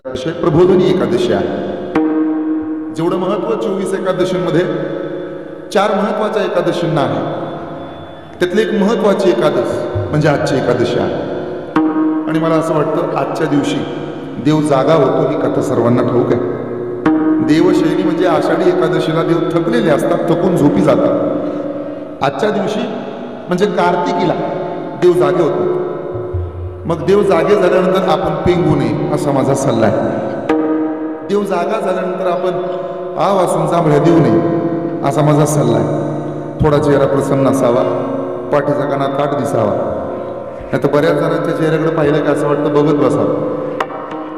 प्रबोधिनी एकादशी आहे. जेवढं महत्व 24 एकादशींमध्ये 4 महत्वाच्या एकादशींना आहे, त्यातली एक महत्वाची एकादश म्हणजे आजची एकादशी आहे. आणि मला असं वाटतं आजच्या दिवशी देव जागा होतो ही कथा सर्वांना ठाऊक आहे. देवशैली म्हणजे आषाढी एकादशीला देव थकलेले असतात, थकून झोपी जातात. आजच्या दिवशी म्हणजे कार्तिकीला देव जागे होतो. मग देव जागे झाल्यानंतर आपण पेंगू नये असा माझा सल्ला आहे. देव जागा झाल्यानंतर आपण आ वासून जांभळ्या देऊ नये असा माझा सल्ला आहे. थोडा चेहरा प्रसन्न असावा, पाठीचा काना ताट दिसावा. नाही तर बऱ्याच जणांच्या चेहऱ्याकडे पाहिलं का असं वाटतं बघत बसावं,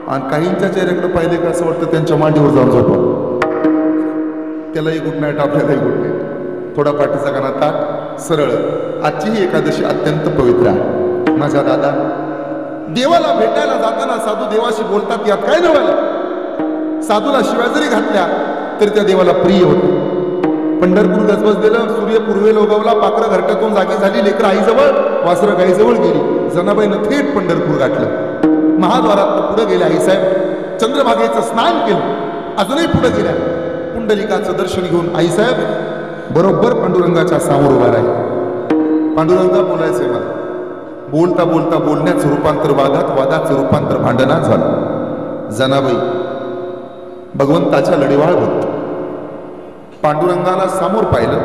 आणि काहींच्या चेहऱ्याकडे पाहिले का असं वाटतं त्यांच्या मांडीवर जाऊन झोपावं. त्यालाही गुड नाईट, आपल्यालाही गुड नाईट. थोडा पाठीचा काना ताट सरळ. आजची ही एकादशी अत्यंत पवित्र आहे. माझ्या दादा, देवाला भेटायला जाताना साधू देवाशी बोलतात, यात काय नवल. साधूला शिव्या जरी घातल्या तरी त्या देवाला प्रिय होतं. पंढरपूर गजबजलेलं, सूर्य पूर्वेला उगवला, पाखरं घरट्यातून जागी झाली, लेकरं आईजवळ, वासरं गाईजवळ गेली. जनाबाईनं थेट पंढरपूर गाठलं. महाद्वारात पुढे गेल्या आईसाहेब, चंद्रभागेचं स्नान केलं, अजूनही पुढे गेल्या. पुंडलिकाचं दर्शन घेऊन आईसाहेब बरोबर पांडुरंगाच्या समोर उभा राहिले. पांडुरंगा बोलायचंय मला. बोलता बोलता बोलण्याचं रूपांतर वादात, वादाचं रूपांतर भांडणात झालं. जनाबाई भगवंताच्या लढीवाळ भक्त पांडुरंगाला समोर पाहिलं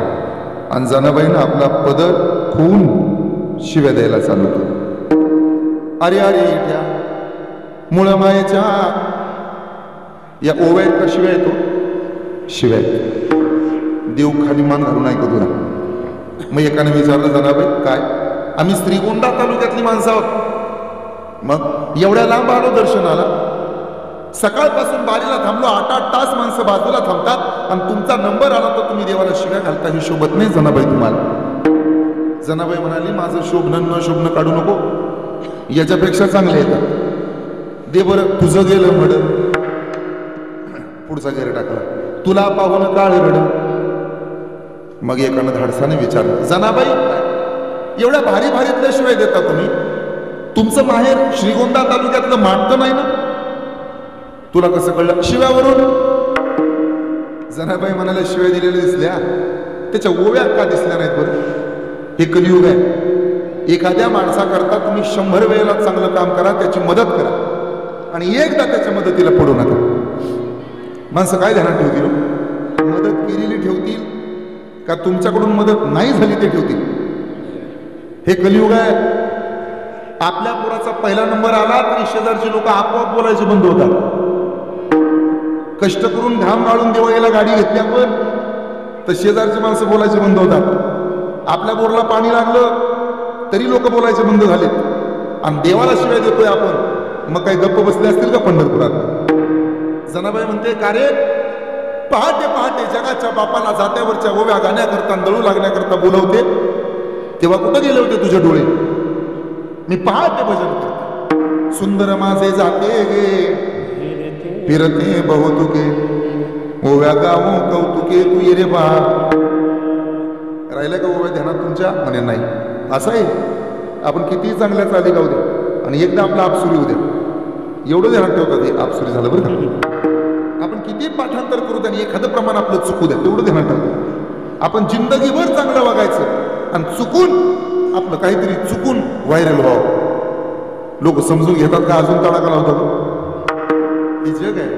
आणि जनाबाईनं आपला पदर खून शिव्या द्यायला चालू केलं. अरे अरे इट्या मुळ मायेच्या, या ओव्यात का शिव्या येतो? शिव्या येतो. देव खाली मान घालून ऐकतो तुला. मग एकाने विचारलं, जनाबाई काय? आम्ही श्रीगोंदा तालुक्यातली माणसं आहोत. मग एवढ्या लांब आलो दर्शनाला, सकाळपासून बारीला थांबलो, 8-8 तास माणसं बाजूला थांबतात, आणि तुमचा नंबर आला तर तुम्ही देवाला शिव्या घालता. ही शोभत नाही जनाबाई तुम्हाला. जनाबाई म्हणाली, माझं शोभनं न शोभनं काढू नको, याच्यापेक्षा चांगले येतात. दे बरं, तुझं गेलं मड. पुढचा गेर टाकला, तुला पाहून काळ रड. मग एकानं धाडसाने विचारलं, जनाबाई एवढ्या भारी भारीतल्या शिवाय देता तुम्ही? तुमचं माहेर श्रीगोंदा तालुक्यातलं मानतं नाही ना? तुला कसं कळलं? शिव्यावरून. जनाबाई म्हणाले, शिव्या दिलेल्या दिसल्या, त्याच्या ओव्या का दिसल्या नाहीत बरं? हे कलियुग आहे. एखाद्या माणसाकरता तुम्ही 100 वेळेला चांगलं काम करा, त्याची मदत करा, आणि एकदा त्याच्या मदतीला पडू नका. माणसं काय ध्यानात ठेवतील? मदत केलेली ठेवतील का तुमच्याकडून मदत नाही झाली ते ठेवतील? हे कलियुग आहे. आपल्या पोराचा पहिला नंबर आला तरी शेजारची लोक आपोआप बोलायचे बंद होतात. कष्ट करून घाम गाळून देवाला गाडी घेतली आपण तर शेजारची माणसं बोलायचे बंद होतात. आपल्या बोरला पाणी लागलं तरी लोक बोलायचे बंद झालेत. आणि देवाला शिवाय देतोय आपण, मग काही गप्प बसले असतील का पंढरपुरात? जनाबाई म्हणते, का रे पहाटे पहाटे जगाच्या बापाला जात्यावरच्या ओव्या गाण्याकरता, दळू लागण्याकरता बोलवते, तेव्हा कुठं गेले होते तुझे डोळे? मी पहाटे भजन करते. सुंदर माझे जाते गे फिरते बहुतुके, ओव्या गावो कौतुके तू ये रे बा. राहिलं का ओव्या ध्यानात तुमच्या? म्हणे नाही. असं आहे, आपण कितीही चांगल्या चाली गाऊ द्या आणि एकदा आपला आपसुरी होऊ द्या, एवढं ध्यानात ठेवतात हे आपसुरी झालं बरं का. आपण किती पाठांतर करू द्या आणि एखादं प्रमाण आपलं चुकू द्या, तेवढं ध्यानात ठेवतो. आपण जिंदगीभर चांगलं वागायचं आणि चुकून आपलं काहीतरी चुकून व्हायरल व्हावं. लोक समजून घेतात का? अजून तडाखा लावतात. हे जग आहे.